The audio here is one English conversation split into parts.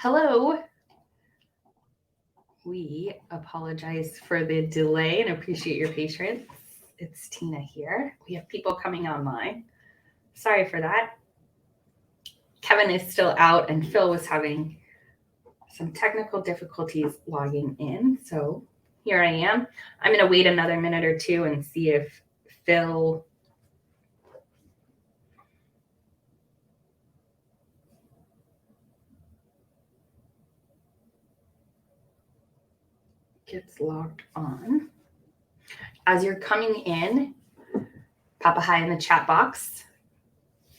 Hello. We apologize for the delay and appreciate your patience. It's Tina here. We have people coming online. Sorry for that. Kevin is still out and Phil was having some technical difficulties logging in. So here I am. I'm going to wait another minute or two and see if Phil gets logged on. As you're coming in, pop a hi in the chat box.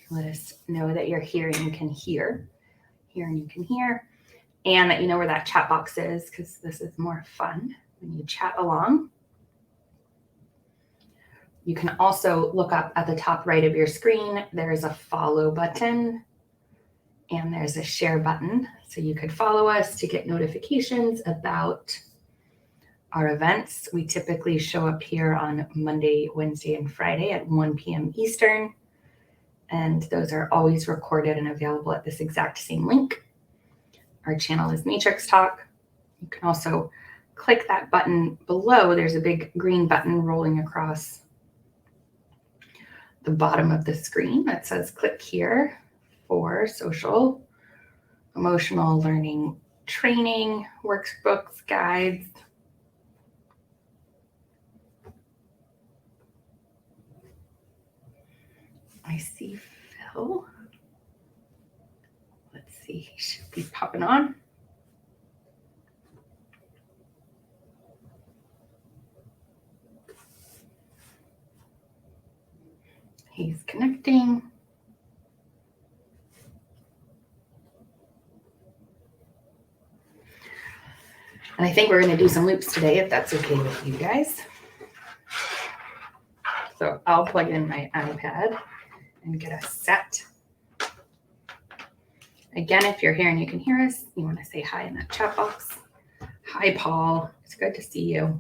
Let us know that you're here and you can hear. Here and you can hear. And that you know where that chat box is, because this is more fun when you chat along. You can also look up at the top right of your screen. There's a follow button and there's a share button. So you could follow us to get notifications about our events. We typically show up here on Monday, Wednesday, and Friday at 1 p.m. Eastern. And those are always recorded and available at this exact same link. Our channel is Matrix Talk. You can also click that button below. There's a big green button rolling across the bottom of the screen that says click here for social emotional learning training, workbooks, guides. I see Phil. Let's see, he should be popping on. He's connecting. And I think we're going to do some loops today, if that's okay with you guys. So I'll plug in my iPad and get us set. Again, if you're here and you can hear us, you want to say hi in that chat box. Hi, Paul. It's good to see you.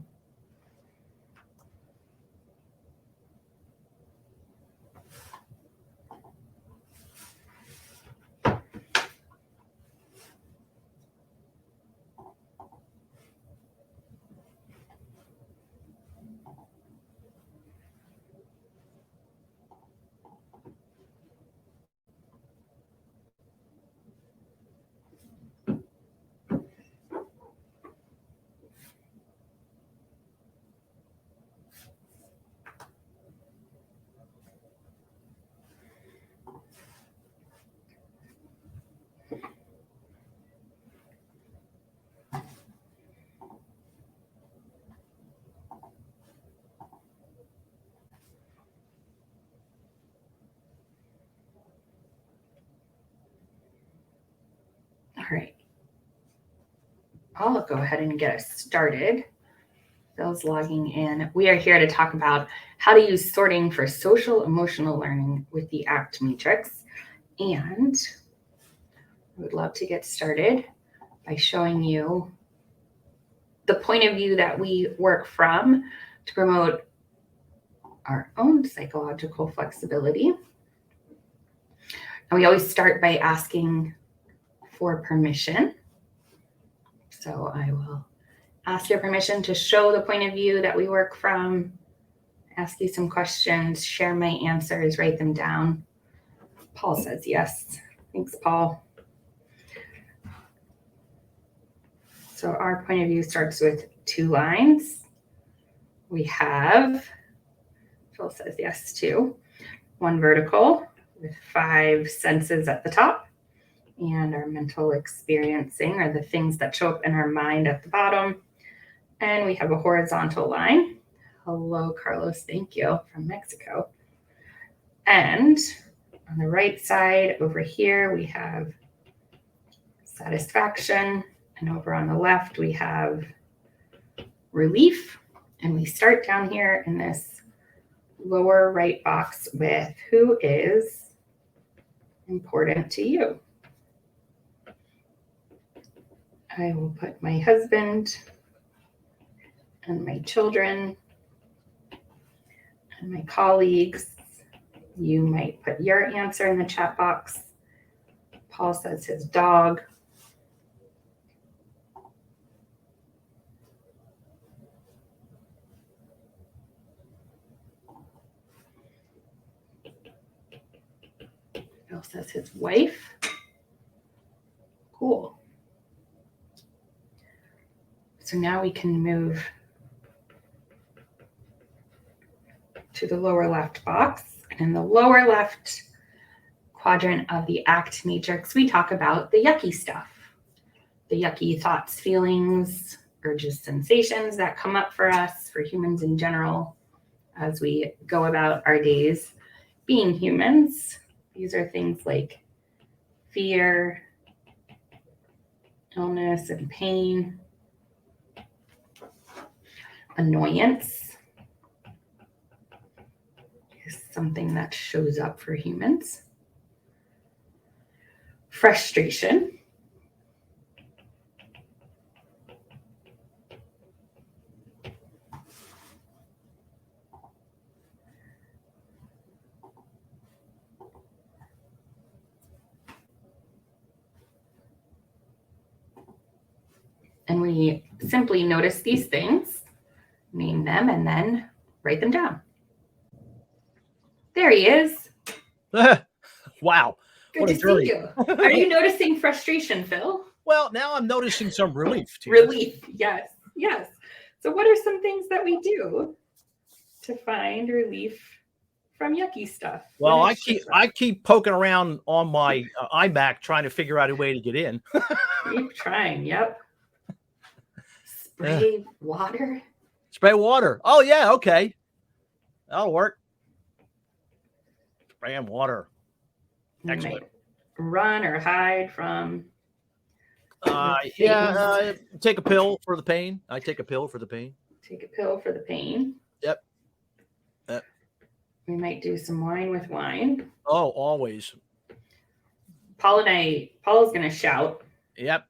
All right. I'll go ahead and get us started. Phil's logging in. We are here to talk about how to use sorting for social emotional learning with the ACT matrix. And I would love to get started by showing you the point of view that we work from to promote our own psychological flexibility. And we always start by asking for permission. So I will ask your permission to show the point of view that we work from, ask you some questions, share my answers, write them down. Paul says yes. Thanks, Paul. So our point of view starts with 2 lines. We have, Phil says yes too, 1 vertical with 5 senses at the top, and our mental experiencing are the things that show up in our mind at the bottom. And we have a horizontal line. Hello, Carlos. Thank you, from Mexico. And on the right side over here, we have satisfaction. And over on the left, we have relief. And we start down here in this lower right box with who is important to you. I will put my husband and my children and my colleagues. You might put your answer in the chat box. Paul says his dog. Phil says his wife. Cool. So now we can move to the lower left box. And in the lower left quadrant of the ACT matrix, we talk about the yucky stuff, the yucky thoughts, feelings, urges, sensations that come up for us, for humans in general, as we go about our days being humans. These are things like fear, illness and pain, annoyance is something that shows up for humans. Frustration. And we simply notice these things, name them, and then write them down. There he is. Wow. Good to see you. Are you noticing frustration, Phil? Well, now I'm noticing some relief. Relief, yes, yes. So what are some things that we do to find relief from yucky stuff? Well, I keep poking around on my iMac trying to figure out a way to get in. Keep trying, yep. Spray water. Spray water. Oh, yeah, okay. That'll work. Spraying water. Excellent. Run or hide from. Take a pill for the pain. I take a pill for the pain. Take a pill for the pain. Yep. We might do some wine with wine. Oh, always. Paul's going to shout. Yep.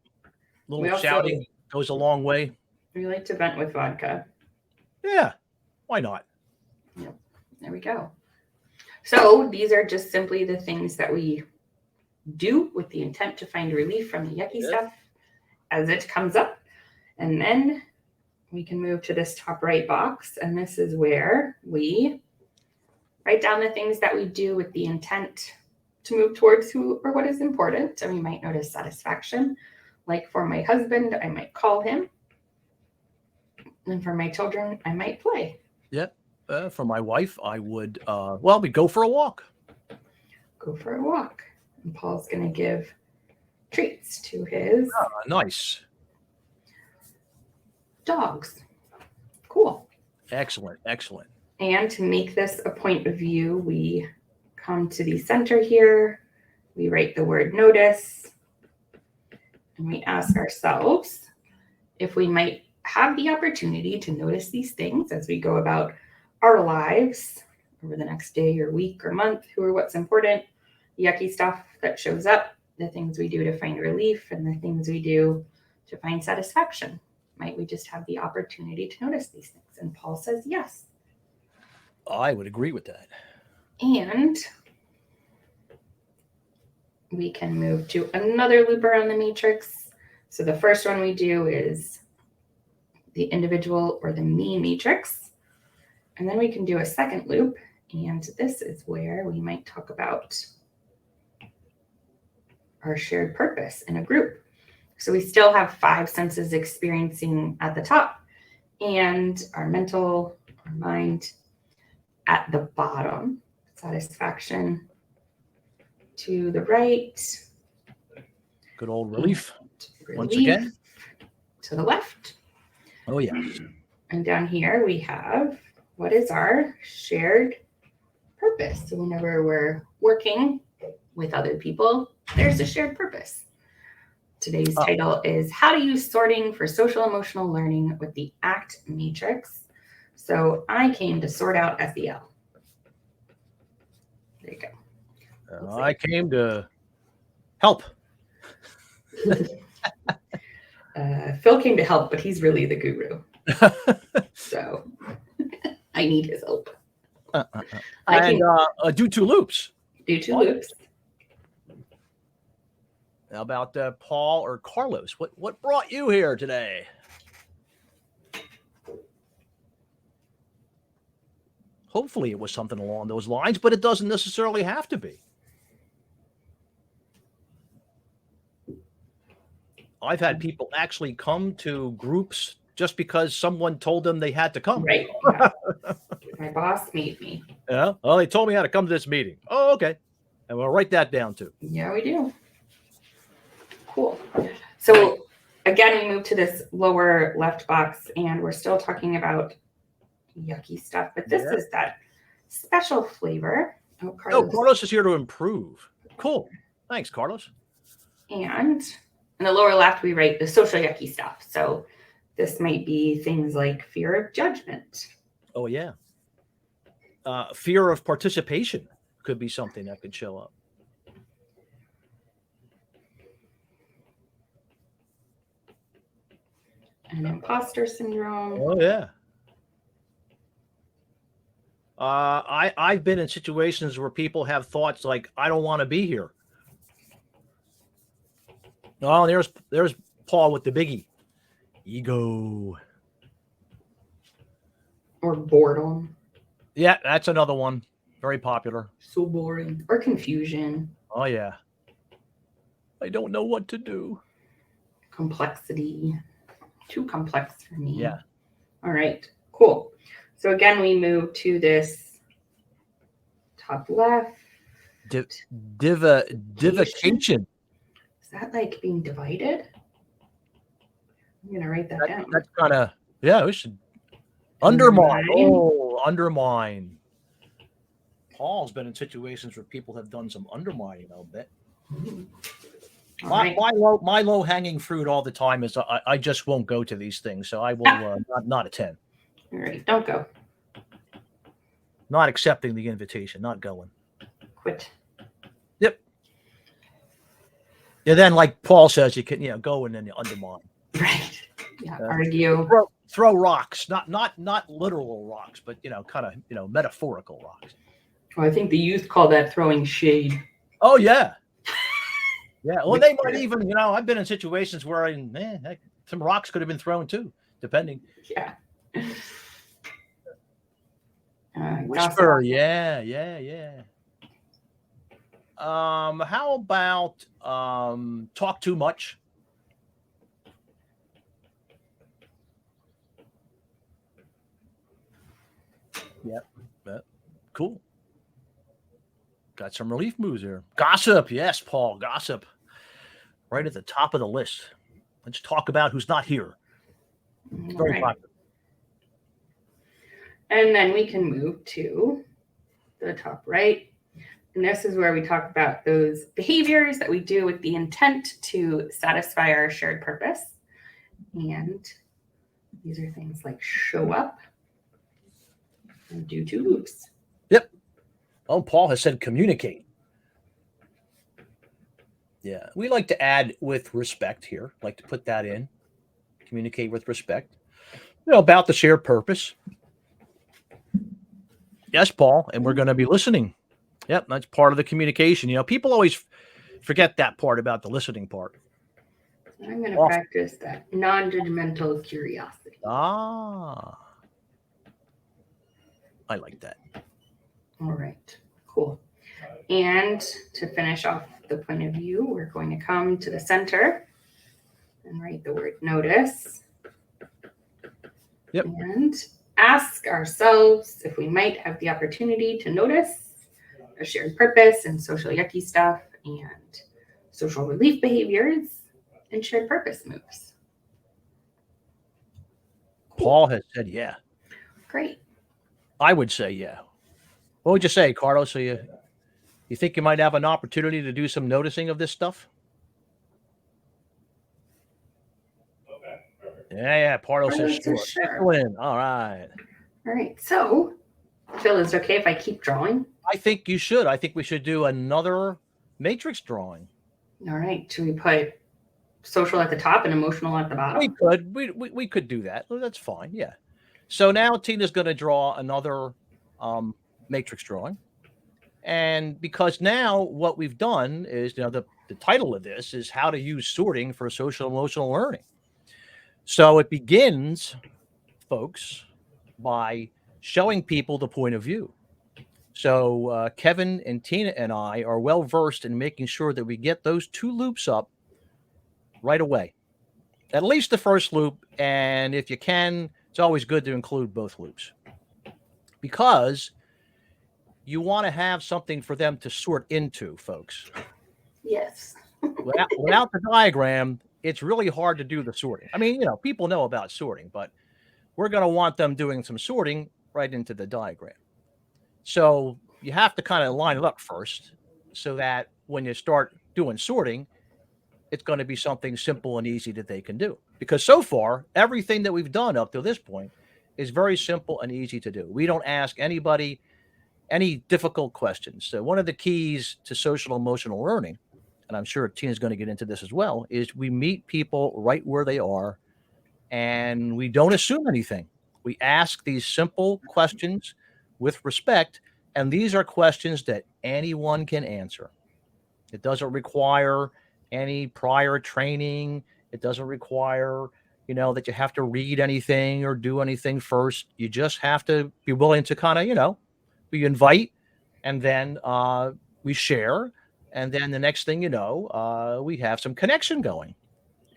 Shouting goes a long way. We like to vent with vodka. Yeah. Why not? Yep. There we go. So these are just simply the things that we do with the intent to find relief from the yucky stuff as it comes up. And then we can move to this top right box. And this is where we write down the things that we do with the intent to move towards who or what is important. And we might notice satisfaction. Like for my husband, I might call him. And for my children, I might play. Yep. For my wife, I would, we'd go for a walk. Go for a walk. And Paul's going to give treats to his nice dogs. Cool. Excellent. Excellent. And to make this a point of view, we come to the center here. We write the word notice. And we ask ourselves if we might have the opportunity to notice these things as we go about our lives over the next day or week or month, who or what's important, yucky stuff that shows up, the things we do to find relief, and the things we do to find satisfaction. Might we just have the opportunity to notice these things? And Paul says yes. I would agree with that. And we can move to another loop around the matrix. So the first one we do is the individual or the me matrix. And then we can do a second loop. And this is where we might talk about our shared purpose in a group. So we still have 5 senses experiencing at the top and our mental, our mind at the bottom. Satisfaction to the right. Good old relief. Once again. To the left. Oh, yeah. And down here we have what is our shared purpose. So whenever we're working with other people, there's a shared purpose. Today's title is How to Use Sorting for Social Emotional Learning with the ACT Matrix. So I came to sort out SEL. There you go. I came to help. Phil came to help, but he's really the guru. So I need his help. Do 2 loops. Do 2 loops. How about Paul or Carlos? What brought you here today? Hopefully it was something along those lines, but it doesn't necessarily have to be. I've had people actually come to groups just because someone told them they had to come. Right. Yeah. My boss made me. Yeah. Well, they told me how to come to this meeting. Oh, okay. And we'll write that down too. Yeah, we do. Cool. So again, we move to this lower left box, and we're still talking about yucky stuff, but this is that special flavor. Oh, Carlos is here to improve. Cool. Thanks, Carlos. And in the lower left, we write the social yucky stuff. So this might be things like fear of judgment. Oh, yeah. Fear of participation could be something that could show up. And imposter syndrome. Oh, yeah. I've been in situations where people have thoughts like, I don't want to be here. Oh, there's Paul with the biggie. Ego. Or boredom. Yeah, that's another one. Very popular. So boring. Or confusion. Oh, yeah. I don't know what to do. Complexity. Too complex for me. Yeah. All right. Cool. So again, we move to this top left. Divocation. Is that like being divided? I'm going to write that down. That's kind of, yeah, we should. Undermine. Oh, undermine. Paul's been in situations where people have done some undermining, I'll bet. My low hanging fruit all the time is I just won't go to these things, so I will not attend. All right, don't go. Not accepting the invitation, not going. Quit. Yep. Yeah, then like Paul says, you can go and then you undermine. Right. Yeah. Argue. Throw rocks, not literal rocks, but kind of metaphorical rocks. Well, I think the youth call that throwing shade. Oh yeah. Yeah, well, they might even, I've been in situations where some rocks could have been thrown too, depending. Yeah. Whisper, yeah. How about talk too much? Yep. Cool. Got some relief moves here. Gossip, yes, Paul, gossip. Right at the top of the list. Let's talk about who's not here. It's very popular. And then we can move to the top right. And this is where we talk about those behaviors that we do with the intent to satisfy our shared purpose. And these are things like show up and do 2 loops. Yep. Oh, Paul has said communicate. Yeah, we like to add with respect here. Like to put that in. Communicate with respect. About the shared purpose. Yes, Paul, and we're going to be listening. Yep, that's part of the communication. People always forget that part about the listening part. I'm going to practice that non-judgmental curiosity. Ah, I like that. All right, cool. And to finish off the point of view, we're going to come to the center and write the word notice. Yep. And ask ourselves if we might have the opportunity to notice a shared purpose and social yucky stuff and social relief behaviors and shared purpose moves. Paul has said yeah. Great. I would say yeah. What would you say, Carlos? So you think you might have an opportunity to do some noticing of this stuff? Okay. Yeah. Carlos says sure. All right. All right. So, Phil, is it okay if I keep drawing? I think you should. I think we should do another matrix drawing. All right. Should we put social at the top and emotional at the bottom? We could. We could do that. That's fine. Yeah. So now Tina's going to draw another matrix drawing. And because now what we've done is, the title of this is how to use sorting for social emotional learning. So it begins, folks, by showing people the point of view. So Kevin and Tina and I are well versed in making sure that we get those 2 loops up right away. at least the first loop. And if you can, it's always good to include both loops, because you want to have something for them to sort into, folks. Yes. Without the diagram, it's really hard to do the sorting. I mean, people know about sorting, but we're going to want them doing some sorting right into the diagram. So you have to kind of line it up first, so that when you start doing sorting, it's going to be something simple and easy that they can do. Because so far, everything that we've done up to this point is very simple and easy to do. We don't ask anybody any difficult questions. So one of the keys to social emotional learning, and I'm sure Tina's going to get into this as well, is we meet people right where they are, and we don't assume anything. We ask these simple questions with respect, and these are questions that anyone can answer. It doesn't require any prior training. It doesn't require, that you have to read anything or do anything first. You just have to be willing to kind of, we invite, and then we share. And then the next thing you know, we have some connection going.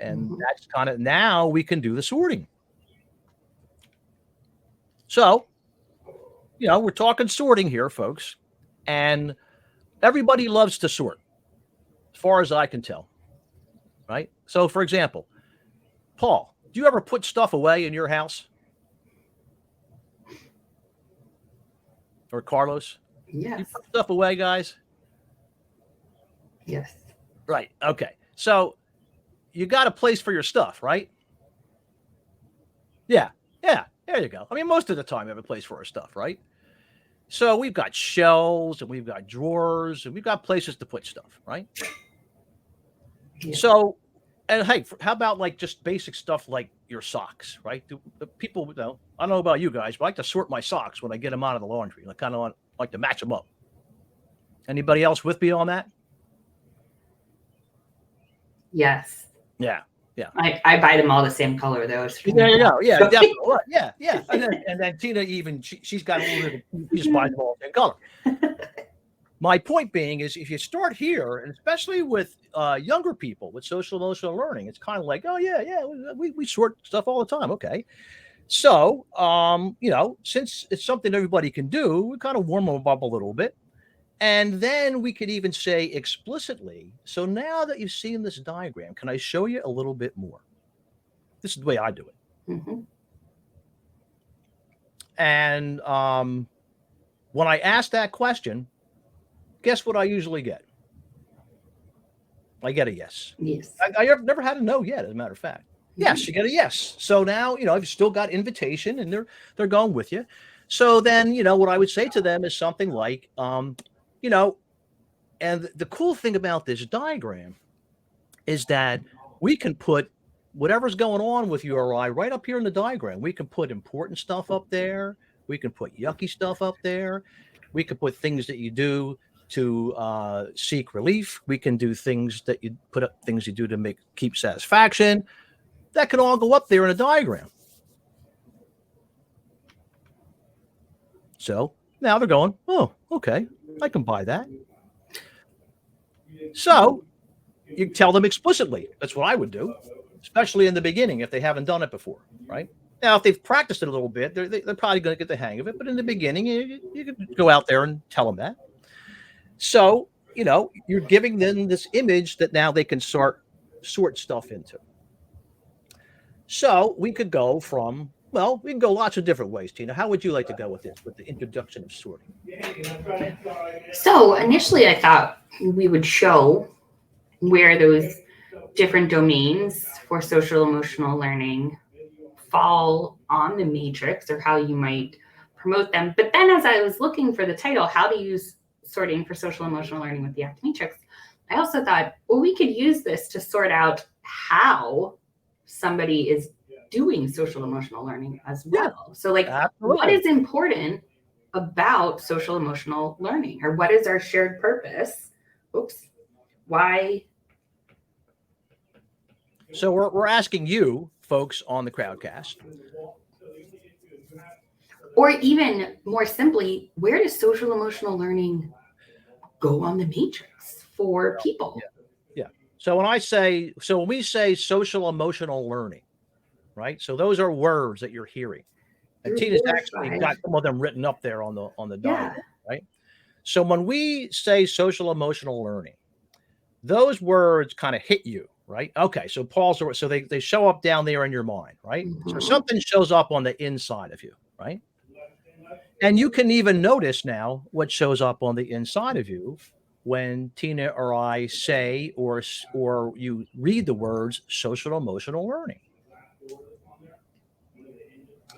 And that's kind of, now we can do the sorting. So, we're talking sorting here, folks. And everybody loves to sort, as far as I can tell. Right? So, for example, Paul, do you ever put stuff away in your house? Or Carlos? Yes. You put stuff away, guys? Yes. Right. Okay. So you got a place for your stuff, right? Yeah. Yeah. There you go. I mean, most of the time we have a place for our stuff, right? So we've got shelves and we've got drawers and we've got places to put stuff, right? Yeah. So, and hey, how about like just basic stuff like your socks, right? The people, I don't know about you guys, but I like to sort my socks when I get them out of the laundry. I kind of like to match them up. Anybody else with me on that? Yes. Yeah. Yeah. I buy them all the same color though. There you go. Yeah, definitely. Yeah, yeah. And then Tina, even she's got a little bit of, she just buys them all in color. My point being is, if you start here, and especially with younger people with social emotional learning, it's kind of like, oh yeah, we sort stuff all the time. Okay. So since it's something everybody can do, we kind of warm them up a little bit. And then we could even say explicitly, so now that you've seen this diagram, can I show you a little bit more? This is the way I do it. Mm-hmm. And when I ask that question, guess what I usually get? I get a yes. Yes. I've never had a no yet, as a matter of fact. Yes, you get a yes. So now, I've still got invitation and they're going with you. So then, what I would say to them is something like, and the cool thing about this diagram is that we can put whatever's going on with you or I right up here in the diagram. We can put important stuff up there. We can put yucky stuff up there. We can put things that you do to seek relief. We can do things that you put up, things you do to keep satisfaction. That can all go up there in a diagram. So now they're going, oh, okay, I can buy that. So you tell them explicitly. That's what I would do, especially in the beginning if they haven't done it before, right? Now, if they've practiced it a little bit, they're probably going to get the hang of it. But in the beginning, you can go out there and tell them that. So, you're giving them this image that now they can sort stuff into. So we could go we can go lots of different ways, Tina. How would you like to go with this, with the introduction of sorting? So initially I thought we would show where those different domains for social emotional learning fall on the matrix, or how you might promote them. But then as I was looking for the title, how to use sorting for social emotional learning with the ACT matrix, I also thought, well, we could use this to sort out how somebody is doing social emotional learning as well. Yeah, so what is important about social emotional learning, or what is our shared purpose? Oops. Why? So we're asking you folks on the Crowdcast, or even more simply, where does social emotional learning go on the matrix for people? Yeah. So when we say social emotional learning, right? So those are words that you're hearing. And Through Tina's 4 or actually 5. got some of them written up there on the Yeah. diagram, right? So when we say social emotional learning, those words kind of hit you, right? Okay, so so they show up down there in your mind, right? So Mhm. something shows up on the inside of you, right? And you can even notice now what shows up on the inside of you when Tina or I say or you read the words social emotional learning.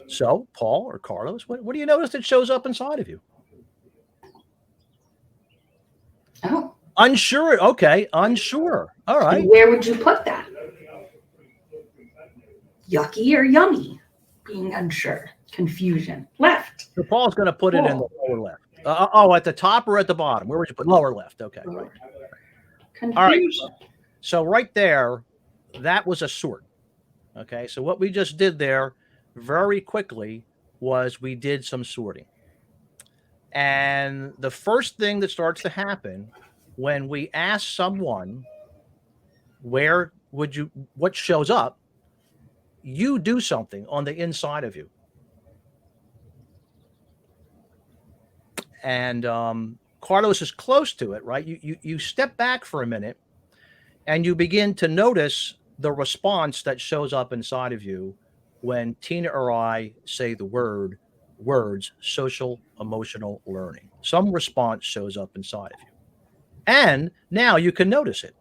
So, Paul or Carlos, what do you notice that shows up inside of you? Oh, Unsure. Okay, unsure. All and right. where would you put that? Yucky or yummy? Being unsure. Confusion. Left. So Paul's going to put it in the Cool. lower left. At the top or at the bottom? Where would you put lower left? Okay, right. Lower. All right. Confusion. So right there, that was a sort. Okay. So what we just did there very quickly was we did some sorting. And the first thing that starts to happen when we ask someone, what shows up, you do something on the inside of you. And Carlos is close to it, right? You step back for a minute and you begin to notice the response that shows up inside of you when Tina or I say the words social emotional learning. Some response shows up inside of you. And now you can notice it.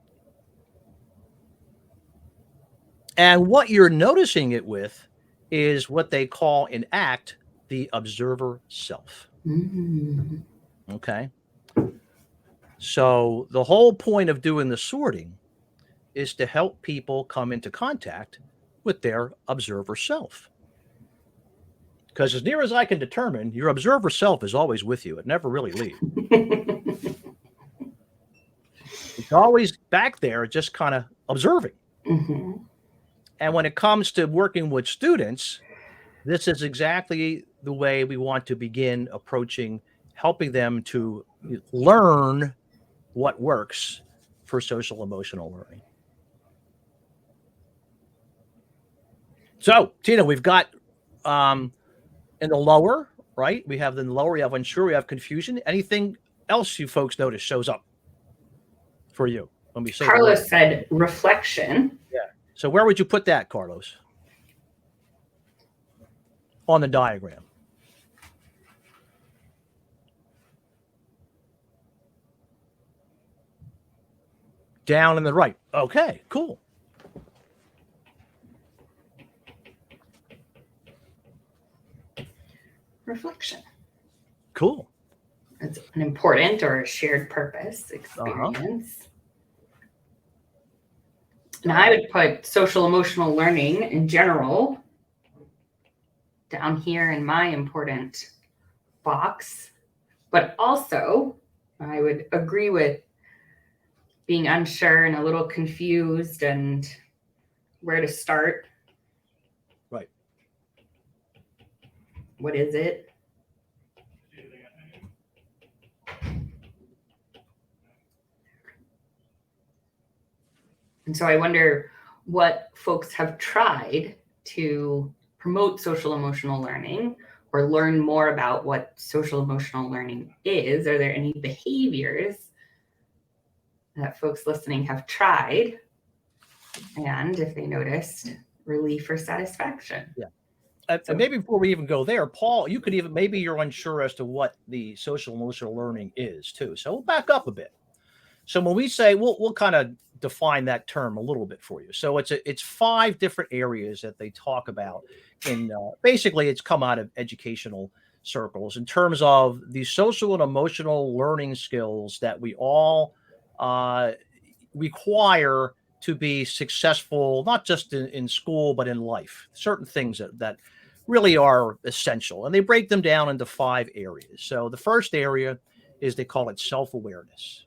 And what you're noticing it with is what they call in ACT the observer self. Mm. Okay. So the whole point of doing the sorting is to help people come into contact with their observer self. Because as near as I can determine, your observer self is always with you. It never really leaves. It's always back there, just kind of observing. Mm-hmm. And when it comes to working with students, this is exactly the way we want to begin approaching helping them to learn what works for social emotional learning. So, Tina, we've got in the lower, right? We have in the lower, we have unsure, we have confusion. Anything else you folks notice shows up for you when we say the word? Carlos said reflection. Yeah. So where would you put that, Carlos? On the diagram. Down in the right. Okay, cool. Reflection. Cool. It's an important or a shared purpose experience. And I would put social emotional learning in general down here in my important box. But also, I would agree with being unsure and a little confused and where to start. Right. What is it? And so I wonder what folks have tried to promote social emotional learning or learn more about what social emotional learning is. Are there any behaviors that folks listening have tried? And if they noticed relief or satisfaction? Yeah. And maybe before we even go there, Paul, you could even, maybe you're unsure as to what the social emotional learning is too. So we'll back up a bit. So when we say, we'll kind of define that term a little bit for you. So it's 5 different areas that they talk about in basically it's come out of educational circles in terms of the social and emotional learning skills that we all require to be successful, not just in school, but in life. Certain things that really are essential. And they break them down into 5 areas. So the first area is they call it self-awareness.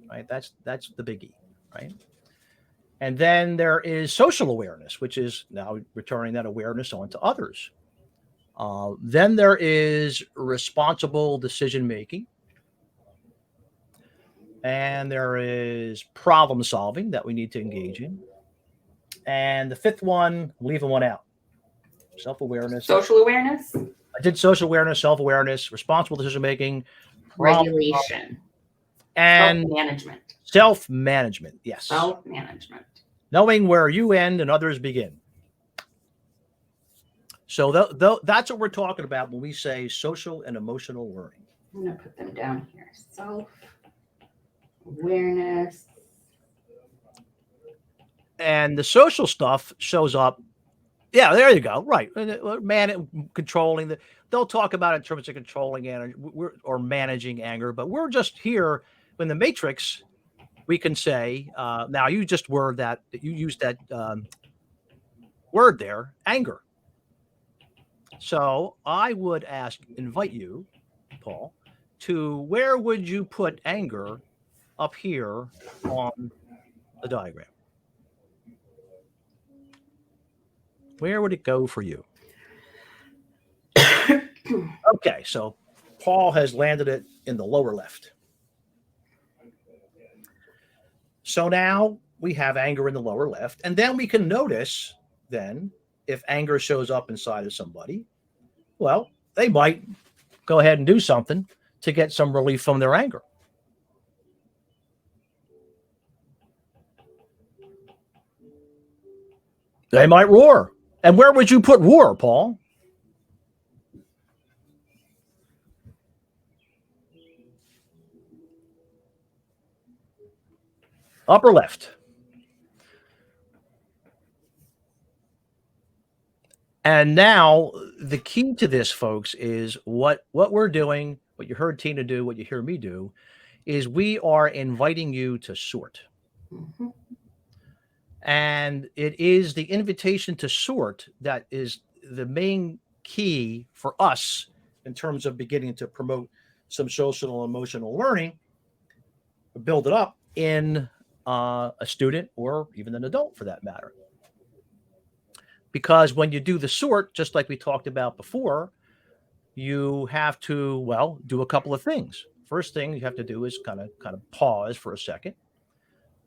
Right? That's the biggie, right? And then there is social awareness, which is now returning that awareness onto others. Then there is responsible decision making. And there is problem solving that we need to engage in. And the fifth one, I'm leaving one out. Self-awareness. Social awareness, I did social awareness, self-awareness, responsible decision-making, regulation, and self-management. Self-management. Yes. Self-management. Knowing where you end and others begin. So that's what we're talking about when we say social and emotional learning. I'm going to put them down here. Self-awareness. And the social stuff shows up. Yeah, there you go. Right. Controlling they'll talk about it in terms of controlling anger or managing anger, but we're just here in the matrix. We can say, now you just you used that word there, anger. So I would invite you, Paul, to where would you put anger up here on the diagram? Where would it go for you? Okay, so Paul has landed it in the lower left. So now we have anger in the lower left, and then we can notice then if anger shows up inside of somebody, well, they might go ahead and do something to get some relief from their anger. They might roar. And where would you put roar, Paul? Upper left. And now the key to this, folks, is what we're doing, what you heard Tina do, what you hear me do, is we are inviting you to sort. Mm-hmm. And it is the invitation to sort that is the main key for us in terms of beginning to promote some social and emotional learning, build it up in a student or even an adult for that matter. Because when you do the sort, just like we talked about before, you have to, well, do a couple of things. First thing you have to do is kind of pause for a second.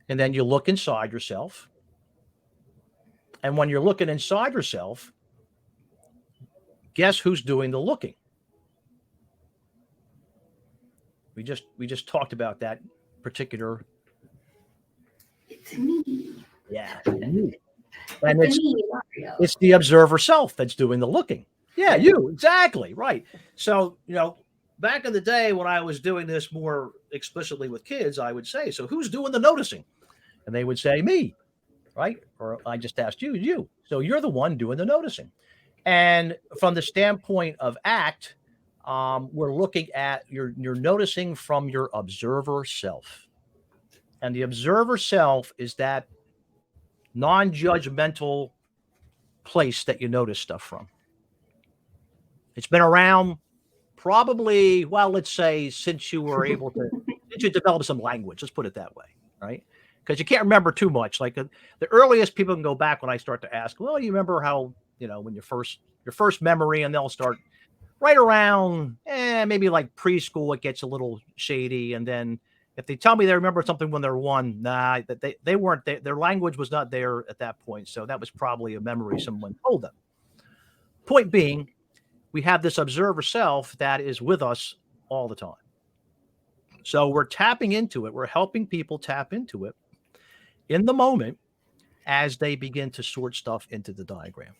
And then you look inside yourself. And when you're looking inside yourself, guess who's doing the looking? We just talked about that particular. It's me. Yeah. And it's the observer self that's doing the looking. Yeah, you, exactly. Right. So, back in the day when I was doing this more explicitly with kids, I would say, so who's doing the noticing? And they would say, me, right? Or I just asked you. So you're the one doing the noticing. And from the standpoint of ACT, we're looking at you're noticing from your observer self. And the observer self is that non-judgmental place that you notice stuff from. It's been around probably, well, let's say since you were able to, since you developed some language, let's put it that way, right? Because you can't remember too much. Like the earliest people can go back when I start to ask, well, you remember how, when your first memory, and they'll start right around, maybe like preschool, it gets a little shady. And then if they tell me they remember something when they're one, they weren't there. Their language was not there at that point. So that was probably a memory someone told them. Point being, we have this observer self that is with us all the time. So we're tapping into it. We're helping people tap into it in the moment as they begin to sort stuff into the diagram.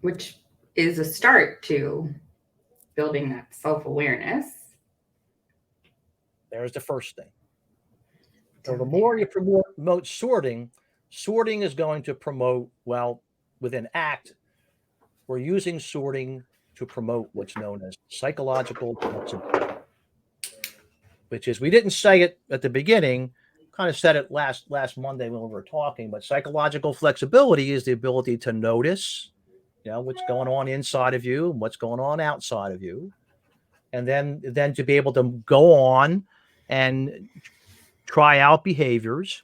Which is a start to building that self-awareness. There's the first thing. So the more you promote sorting is going to promote, well, within ACT, we're using sorting to promote what's known as psychological flexibility, which is, we didn't say it at the beginning, kind of said it last Monday when we were talking, but psychological flexibility is the ability to notice, what's going on inside of you and what's going on outside of you. And then to be able to go on and try out behaviors,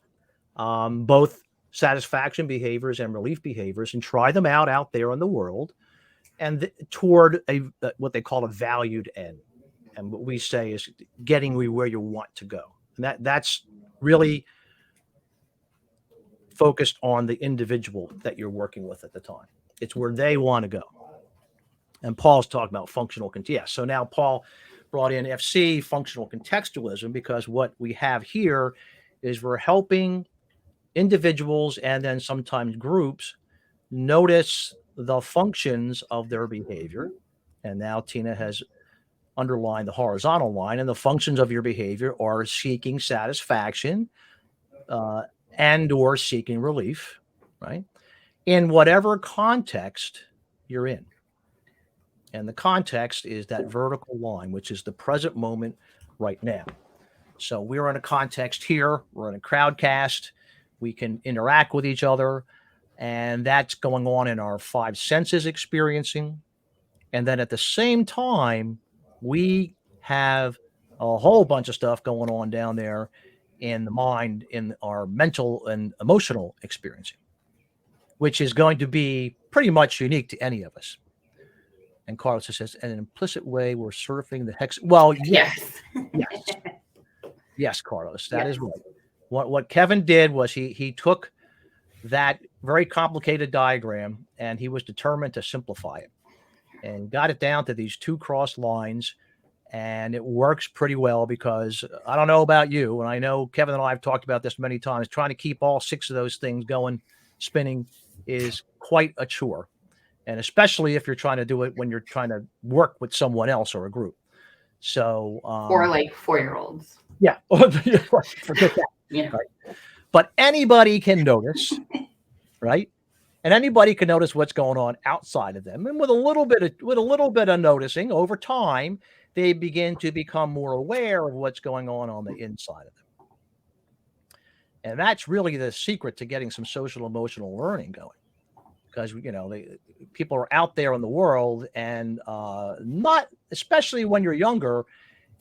both satisfaction behaviors and relief behaviors, and try them out there in the world, and toward what they call a valued end. And what we say is getting where you want to go. And that's really focused on the individual that you're working with at the time. It's where they want to go. And Paul's talking about functional. So now Paul brought in FC, functional contextualism, because what we have here is we're helping individuals and then sometimes groups notice the functions of their behavior. And now Tina has underlined the horizontal line, and the functions of your behavior are seeking satisfaction and or seeking relief, right? In whatever context you're in. And the context is that vertical line, which is the present moment right now. So we're in a context here. We're in a crowdcast. We can interact with each other. And that's going on in our five senses experiencing. And then at the same time, we have a whole bunch of stuff going on down there in the mind, in our mental and emotional experiencing, which is going to be pretty much unique to any of us. And Carlos says, in an implicit way, we're surfing the hex. Well, yes. Yes, Carlos, that is right. What Kevin did was he took that very complicated diagram and he was determined to simplify it and got it down to these two cross lines. And it works pretty well because I don't know about you, and I know Kevin and I have talked about this many times, trying to keep all six of those things going, spinning is quite a chore. And especially if you're trying to do it when you're trying to work with someone else or a group. So, or like 4-year-olds. Yeah. Forget that. Yeah. Right? But anybody can notice, right? And anybody can notice what's going on outside of them. And with a little bit of noticing over time, they begin to become more aware of what's going on the inside of them. And that's really the secret to getting some social emotional learning going. Because, people are out there in the world and not, especially when you're younger,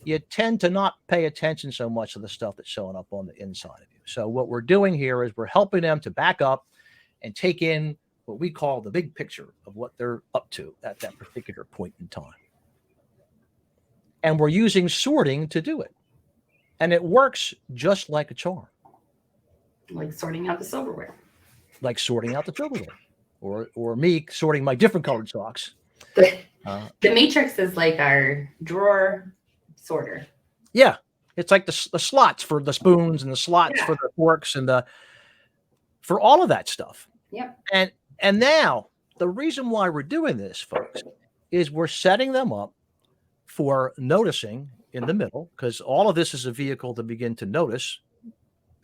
you tend to not pay attention so much to the stuff that's showing up on the inside of you. So what we're doing here is we're helping them to back up and take in what we call the big picture of what they're up to at that particular point in time. And we're using sorting to do it. And it works just like a charm. Like sorting out the silverware. Or me sorting my different colored socks. The matrix is like our drawer sorter. Yeah. It's like the slots for the spoons and the slots for the forks and for all of that stuff. Yep. And now the reason why we're doing this, folks, is we're setting them up for noticing in the middle, because all of this is a vehicle to begin to notice,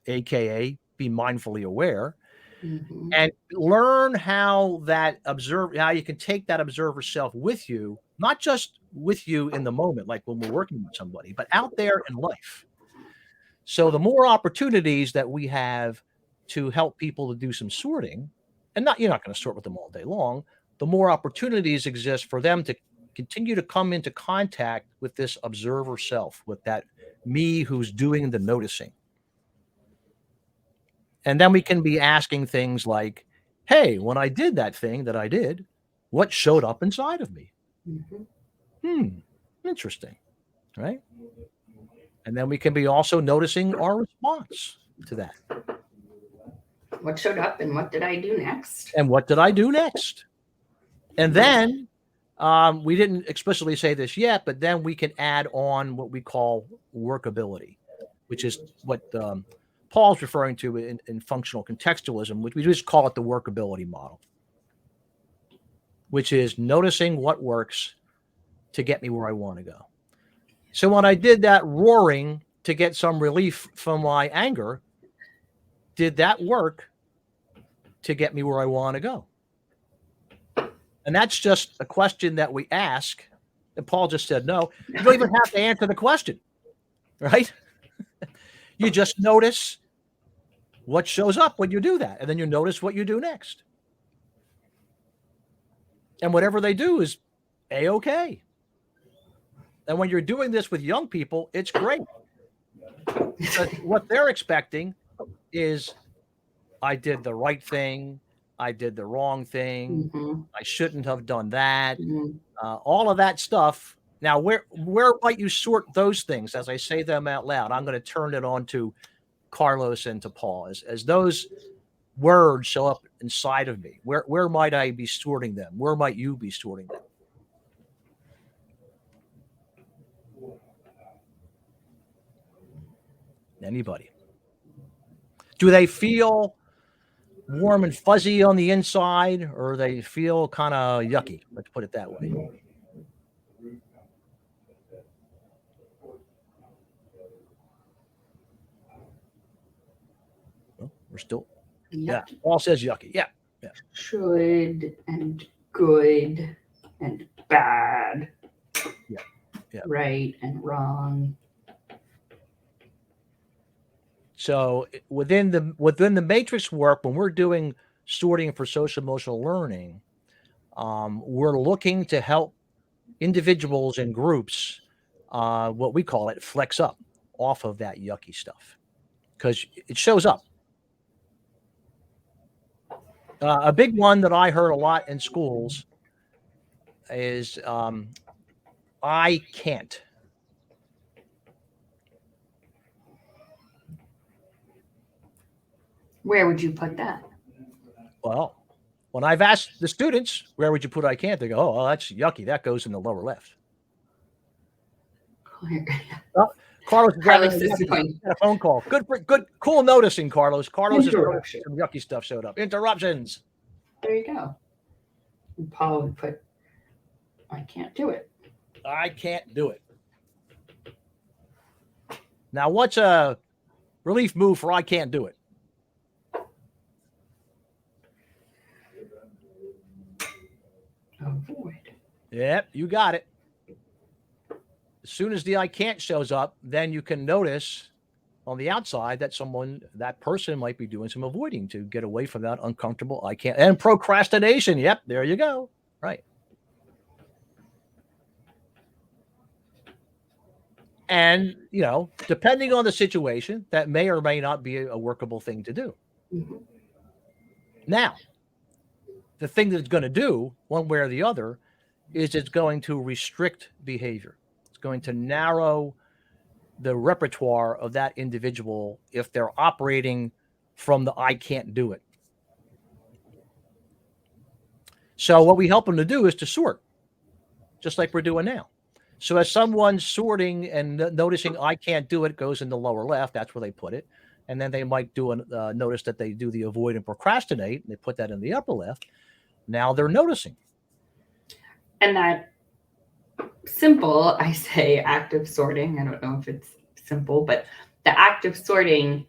AKA be mindfully aware. Mm-hmm. And learn how you can take that observer self with you, not just with you in the moment, like when we're working with somebody, but out there in life. So the more opportunities that we have to help people to do some sorting, and you're not going to sort with them all day long, the more opportunities exist for them to continue to come into contact with this observer self, with that me who's doing the noticing. And then we can be asking things like, hey, when I did that thing that I did, what showed up inside of me? Mm-hmm. Interesting, right? And then we can be also noticing our response to that. What showed up and what did I do next? And then we didn't explicitly say this yet, but then we can add on what we call workability, which is what Paul's referring to in functional contextualism, which we just call it the workability model, which is noticing what works to get me where I want to go. So when I did that roaring to get some relief from my anger, did that work to get me where I want to go? And that's just a question that we ask. And Paul just said no. You don't even have to answer the question, right? You just notice what shows up when you do that. And then you notice what you do next. And whatever they do is A-okay. And when you're doing this with young people, it's great. Because what they're expecting is, I did the right thing. I did the wrong thing. Mm-hmm. I shouldn't have done that. Mm-hmm. All of that stuff, Now, where might you sort those things as I say them out loud? I'm going to turn it on to Carlos and to Paul. As those words show up inside of me, where might I be sorting them? Where might you be sorting them? Anybody? Do they feel warm and fuzzy on the inside, or they feel kind of yucky? Let's put it that way. Well, we're still, yeah. Paul says yucky. Yeah. Should and good and bad. Yeah. Right and wrong. So within the matrix work, when we're doing sorting for social emotional learning, we're looking to help individuals and groups, what we call it, flex up off of that yucky stuff, because it shows up. A big one that I heard a lot in schools is I can't. Where would you put that? Well, when I've asked the students, where would you put I can't? They go, oh, well, that's yucky. That goes in the lower left. Well, Carlos is going. a phone call. Good, cool noticing, Carlos. Carlos is Interruption. some yucky stuff showed up. Interruptions. There you go. And Paul would put, I can't do it. I can't do it. Now, what's a relief move for I can't do it? Avoid. Yep, you got it. As soon as the I can't shows up, then you can notice on the outside that that person might be doing some avoiding to get away from that uncomfortable I can't. And procrastination. Yep, there you go. Right. And, depending on the situation, that may or may not be a workable thing to do. Mm-hmm. Now, the thing that it's going to do, one way or the other, is it's going to restrict behavior. It's going to narrow the repertoire of that individual if they're operating from the I can't do it. So what we help them to do is to sort, just like we're doing now. So as someone's sorting and noticing I can't do it, goes in the lower left, that's where they put it. And then they might notice that they do the avoid and procrastinate, and they put that in the upper left. Now they're noticing. And that simple, I say active sorting. I don't know if it's simple, but the active sorting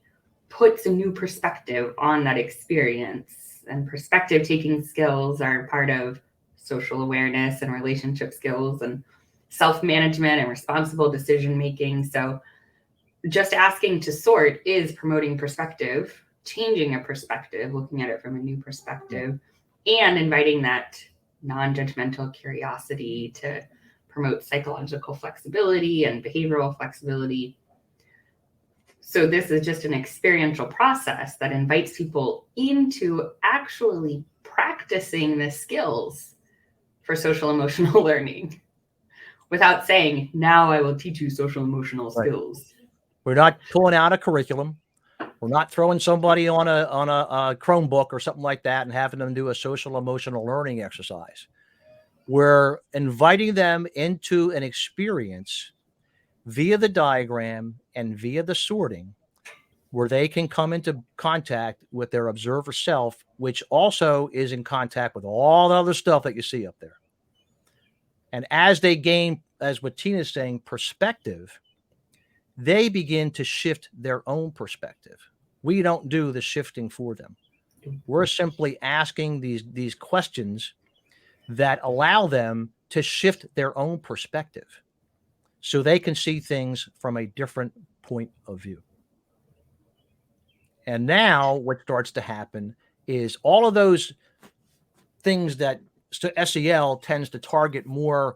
puts a new perspective on that experience. And perspective taking skills are part of social awareness and relationship skills and self-management and responsible decision-making. So just asking to sort is promoting perspective, changing a perspective, looking at it from a new perspective, and inviting that non-judgmental curiosity to promote psychological flexibility and behavioral flexibility. So this is just an experiential process that invites people into actually practicing the skills for social emotional learning without saying, now I will teach you social emotional skills. We're not pulling out a curriculum. We're not throwing somebody on a Chromebook or something like that and having them do a social emotional learning exercise. We're inviting them into an experience via the diagram and via the sorting where they can come into contact with their observer self, which also is in contact with all the other stuff that you see up there. And as they gain, as what Tina's saying, perspective, they begin to shift their own perspective. We don't do the shifting for them. We're simply asking these questions that allow them to shift their own perspective so they can see things from a different point of view. And now what starts to happen is all of those things that SEL tends to target more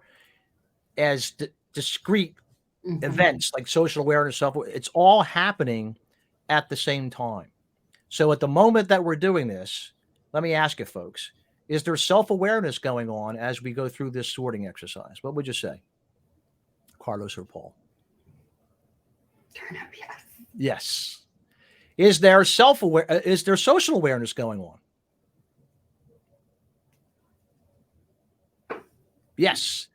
as discrete events like social awareness stuff, it's all happening at the same time. So at the moment that we're doing this, let me ask you folks, is there self-awareness going on as we go through this sorting exercise? What would you say? Carlos or Paul? Turn up, yes. Yes. Is there is there social awareness going on? Yes.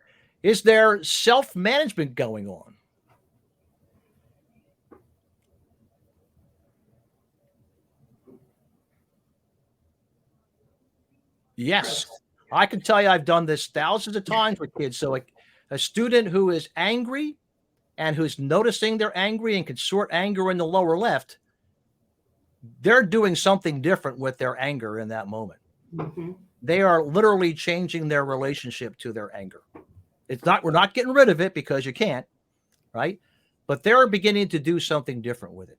Is there self-management going on? Yes. I can tell you I've done this thousands of times with kids. So a student who is angry and who's noticing they're angry and can sort anger in the lower left, they're doing something different with their anger in that moment. Mm-hmm. They are literally changing their relationship to their anger. We're not getting rid of it because you can't, right? But they're beginning to do something different with it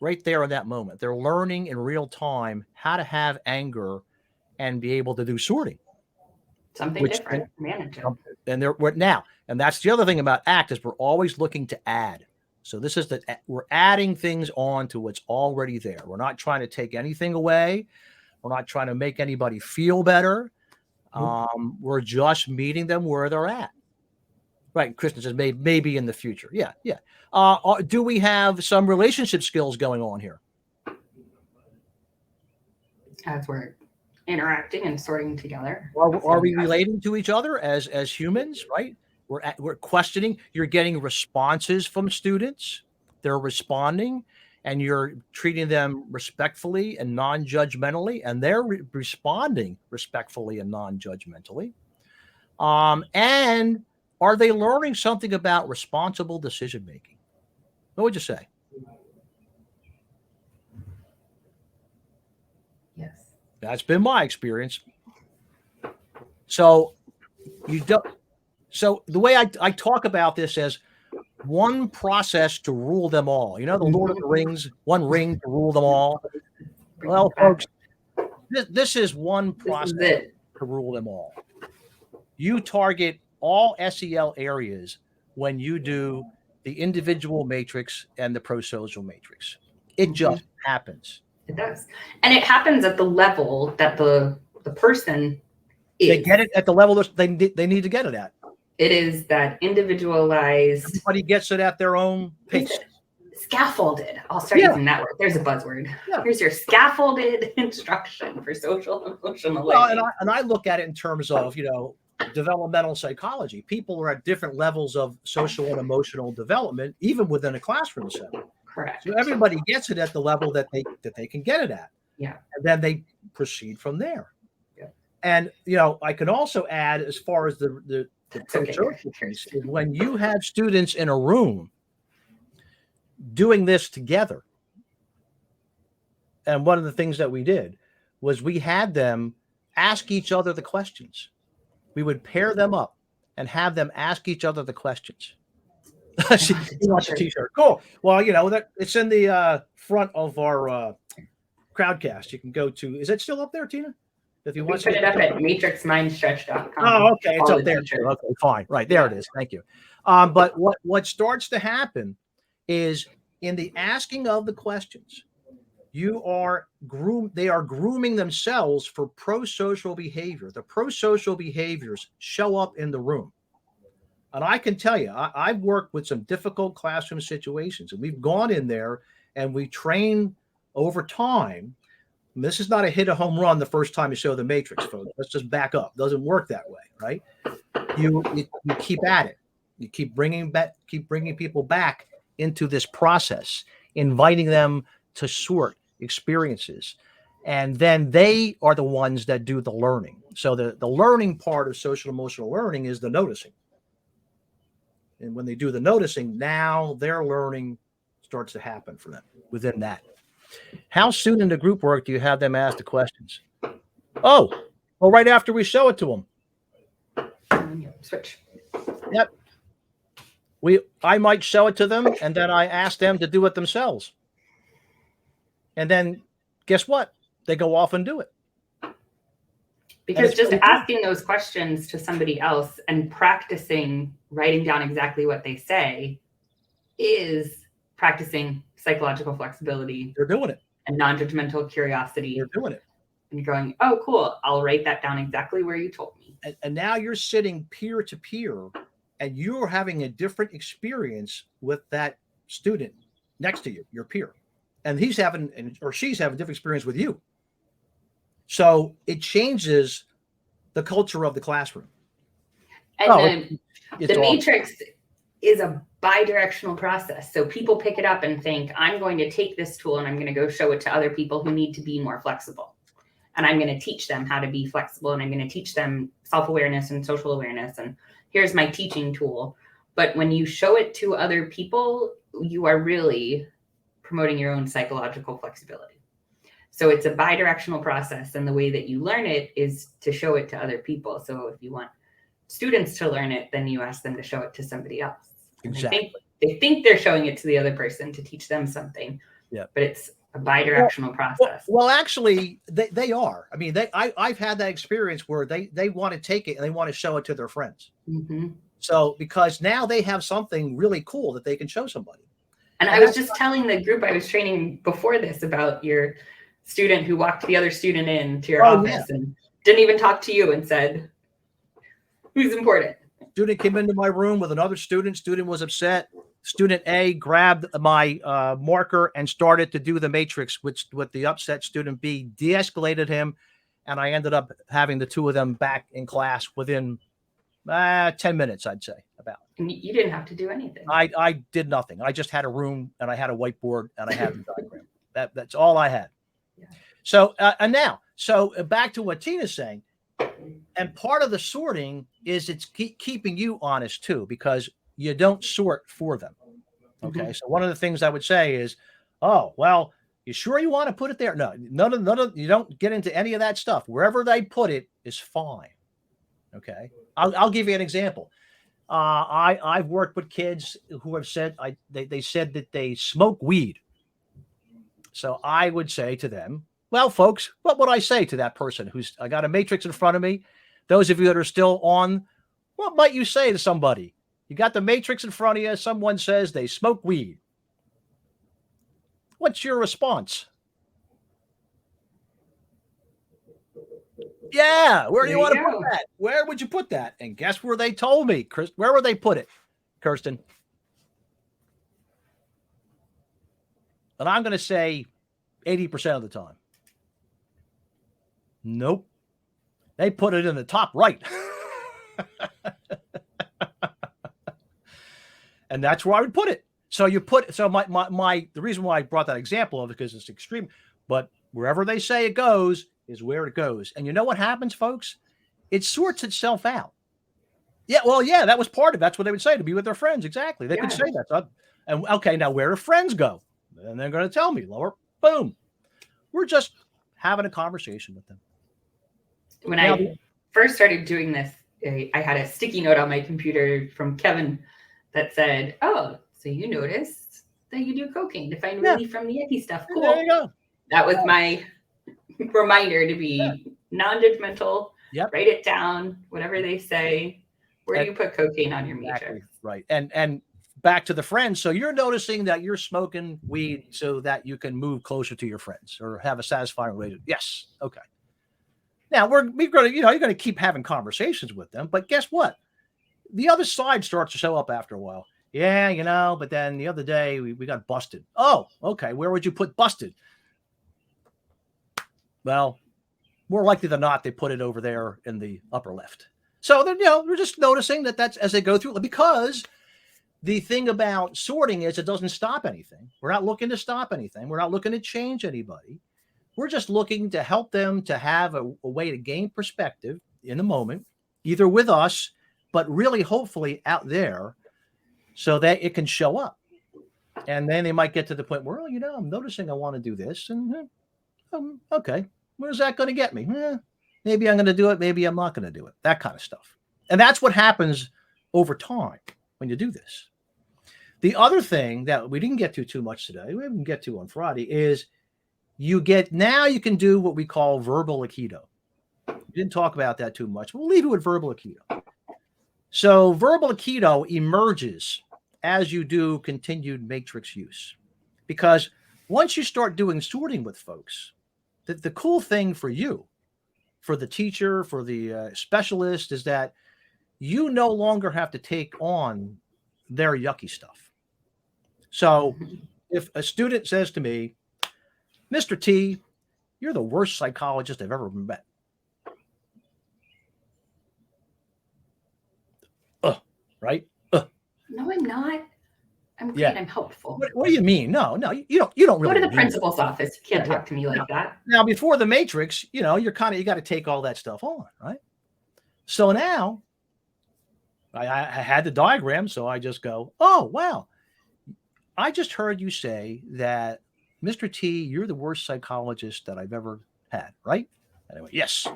right there in that moment. They're learning in real time how to have anger and be able to do sorting. Something different. Manage it. And and that's the other thing about ACT is we're always looking to add. So this is we're adding things on to what's already there. We're not trying to take anything away. We're not trying to make anybody feel better. We're just meeting them where they're at. Right. Kristen says maybe in the future. Yeah. Do we have some relationship skills going on here? As we're interacting and sorting together. Are we relating to each other as humans, right? We're questioning. You're getting responses from students. They're responding, and you're treating them respectfully and non-judgmentally, and they're responding respectfully and non-judgmentally. And are they learning something about responsible decision making? What would you say? Yes. That's been my experience. So the way I talk about this as one process to rule them all. You know, the Lord of the Rings, one ring to rule them all. Well, folks, this is one process to rule them all. You target all SEL areas when you do the individual matrix and the pro-social matrix. It just happens. It does. And it happens at the level that the person is. They get it at the level they need to get it at. It is that individualized. Everybody gets it at their own pace. Scaffolded. I'll start using that word. There's a buzzword. Yeah. Here's your scaffolded instruction for social and emotional learning. And I look at it in terms of, developmental psychology. People are at different levels of social and emotional development, even within a classroom setting. Correct. So everybody gets it at the level that they can get it at. Yeah. And then they proceed from there. Yeah. And I can also add, as far as the pro-social piece, is when you have students in a room doing this together. And one of the things that we did was we had them ask each other the questions. We would pair them up and have them ask each other the questions. She wants a t-shirt. Cool. Well, that it's in the front of our crowdcast. You can go to. Is it still up there, Tina? If you want to put it up at matrixmindstretch.com. Oh, okay. It's up there. Okay, fine. Right there it is. Thank you. But what starts to happen is in the asking of the questions, they are grooming themselves for pro-social behavior. The pro-social behaviors show up in the room. And I can tell you, I've worked with some difficult classroom situations, and we've gone in there and we train over time. And this is not a home run the first time you show the matrix, folks. Let's just back up. It doesn't work that way, right? You keep at it. You keep bringing people back into this process, inviting them to sort experiences. And then they are the ones that do the learning. So the learning part of social emotional learning is the noticing. And when they do the noticing, now their learning starts to happen for them within that. How soon in the group work do you have them ask the questions? Oh, well, right after we show it to them. Switch. Yep. I might show it to them, and then I ask them to do it themselves. And then guess what? They go off and do it. Because just asking those questions to somebody else and practicing writing down exactly what they say is practicing psychological flexibility. They're doing it. And non-judgmental curiosity. They're doing it. And you're going, oh, cool. I'll write that down exactly where you told me. And now you're sitting peer to peer and you're having a different experience with that student next to you, your peer, and he's having or she's having a different experience with you. So it changes the culture of the classroom. And it's the awesome. matrix is a bi-directional process. So people pick it up and think, I'm going to take this tool and I'm going to go show it to other people who need to be more flexible. And I'm going to teach them how to be flexible, and I'm going to teach them self-awareness and social awareness. And here's my teaching tool. But when you show it to other people, you are really promoting your own psychological flexibility. So it's a bi-directional process. And the way that you learn it is to show it to other people. So if you want students to learn it, then you ask them to show it to somebody else. Exactly. They think they're showing it to the other person to teach them something. Yeah. But it's a bi-directional process. Well, actually, they are. I mean, I've had that experience where they want to take it and they want to show it to their friends. Mm-hmm. So because now they have something really cool that they can show somebody. And I was just telling the group I was training before this about your student who walked the other student into your office and didn't even talk to you and said, who's important? Student came into my room with another student. Student was upset. Student A grabbed my marker and started to do the matrix, which with the upset student B de-escalated him. And I ended up having the two of them back in class within 10 minutes, I'd say, about. And you didn't have to do anything. I did nothing. I just had a room and I had a whiteboard and I had the diagram. That's all I had. Yeah. So, back to what Tina's saying. And part of the sorting is it's keeping you honest too, because you don't sort for them. Okay. Mm-hmm. So one of the things I would say is, oh, well, you sure you want to put it there? No, none of you don't get into any of that stuff. Wherever they put it is fine. Okay. I'll give you an example. I've worked with kids who have said they said that they smoke weed. So I would say to them, well, folks, what would I say to that person I got a matrix in front of me? Those of you that are still on, what might you say to somebody? You got the matrix in front of you. Someone says they smoke weed. What's your response? Yeah, where do you want to put that? Where would you put that? And guess where they told me, Chris? Where would they put it, Kirsten? And I'm going to say 80% of the time. Nope. They put it in the top right. And that's where I would put it. So the reason why I brought that example of it because it's extreme, but wherever they say it goes is where it goes. And you know what happens, folks? It sorts itself out. Yeah, well, yeah, that was part of it. That's what they would say, to be with their friends. Exactly. They could say that. So, and okay, now where do friends go? And they're going to tell me, lower, boom. We're just having a conversation with them. When I first started doing this, I had a sticky note on my computer from Kevin that said, oh, so you noticed that you do cocaine to find relief from the icky stuff. Cool. There you go. That was my reminder to be non-judgmental. Yep. Write it down, whatever they say. Where do you put cocaine on your matrix? Right. And back to the friends. So you're noticing that you're smoking weed so that you can move closer to your friends or have a satisfying relationship. Yes. Okay. Now we're going to, you're going to keep having conversations with them, but guess what? The other side starts to show up after a while. Yeah, but then the other day we got busted. Oh, okay. Where would you put busted? Well, more likely than not, they put it over there in the upper left. So then, we're just noticing that's as they go through, because the thing about sorting is it doesn't stop anything. We're not looking to stop anything. We're not looking to change anybody. We're just looking to help them to have a way to gain perspective in the moment, either with us, but really hopefully out there so that it can show up. And then they might get to the point where, I'm noticing I want to do this. And okay, where's that going to get me? Maybe I'm going to do it. Maybe I'm not going to do it. That kind of stuff. And that's what happens over time when you do this. The other thing that we didn't get to too much today, we didn't get to on Friday, is you can do what we call verbal Aikido. We didn't talk about that too much. We'll leave it with verbal Aikido. So verbal Aikido emerges as you do continued matrix use. Because once you start doing sorting with folks, the cool thing for you, for the teacher, for the specialist, is that you no longer have to take on their yucky stuff. So if a student says to me, Mr. T, you're the worst psychologist I've ever met. Right? No, I'm not. I'm great. Yeah. I'm helpful. What do you mean? No, you don't really Go to the mean principal's office. You can't Yeah, talk to me like that. Now, before the matrix, you got to take all that stuff on, right? So now I had the diagram, so I just go, oh, wow. I just heard you say that, Mr. T, you're the worst psychologist that I've ever had, right? Anyway, yes.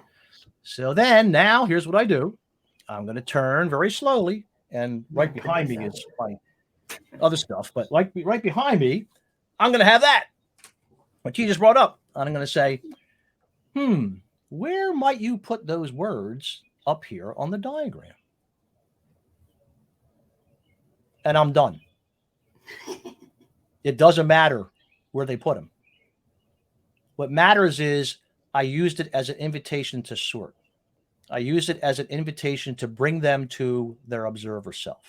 So then now here's what I do. I'm going to turn very slowly, and right behind me is my other stuff, but like right behind me, I'm going to have that, what you just brought up. And I'm going to say, where might you put those words up here on the diagram? And I'm done. It doesn't matter where they put them. What matters is I used it as an invitation to sort. I used it as an invitation to bring them to their observer self.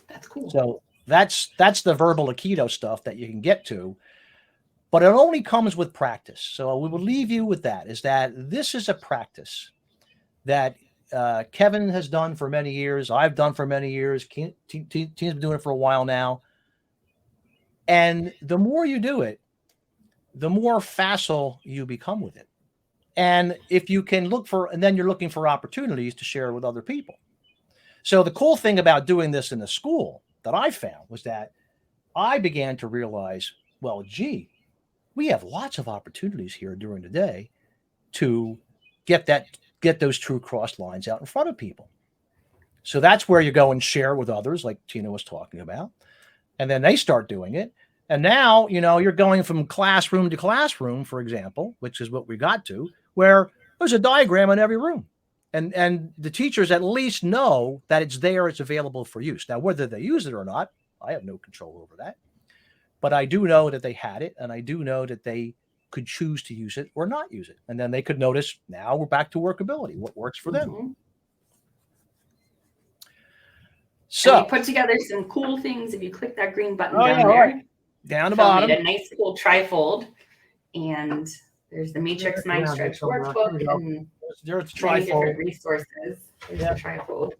That's cool. So that's the verbal Aikido stuff that you can get to, but it only comes with practice. So we will leave you with that, is that this is a practice that Kevin has done for many years. I've done for many years. Tina's been doing it for a while now. And the more you do it, the more facile you become with it. And if you can and then you're looking for opportunities to share with other people. So the cool thing about doing this in the school that I found was that I began to realize, well, gee, we have lots of opportunities here during the day to get those true cross lines out in front of people. So that's where you go and share with others, like Tina was talking about. And then they start doing it. And now, you're going from classroom to classroom, for example, which is what we got to, where there's a diagram in every room. And the teachers at least know that it's there, it's available for use. Now, whether they use it or not, I have no control over that. But I do know that they had it, and I do know that they could choose to use it or not use it. And then they could notice, now we're back to workability, what works for them. Mm-hmm. So and we put together some cool things. If you click that green button down there, right. Down the bottom, made a nice little trifold, and there's the Matrix Mind Stretch workbook and there's many trifold different resources. There's the trifold.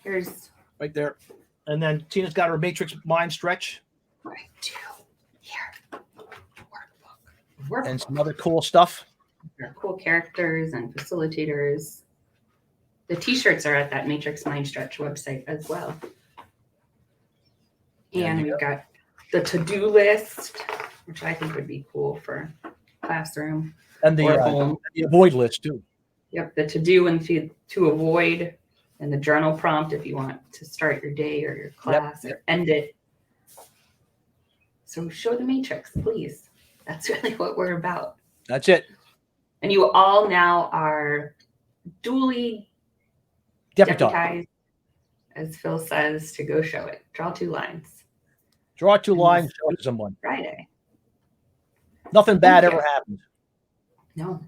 Here's right there, and then Tina's got her Matrix Mind Stretch. Right to here. Workbook. And some other cool stuff. Cool characters and facilitators. The t-shirts are at that Matrix Mind Stretch website as well. And we've got the to-do list, which I think would be cool for classroom. And the avoid list too. Yep, the to-do and to avoid, and the journal prompt if you want to start your day or your class or end it. So show the matrix, please. That's really what we're about. That's it. And you all now are duly deputized, as Phil says, to go show it. Draw 2 lines. Draw 2 lines, show it to someone. Friday. Nothing bad ever happened. No.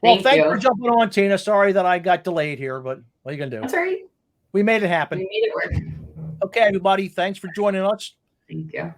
Well, thanks for jumping on, Tina. Sorry that I got delayed here, but what are you going to do? That's all right. We made it happen. We made it work. Okay, everybody. Thanks for joining us. Thank you.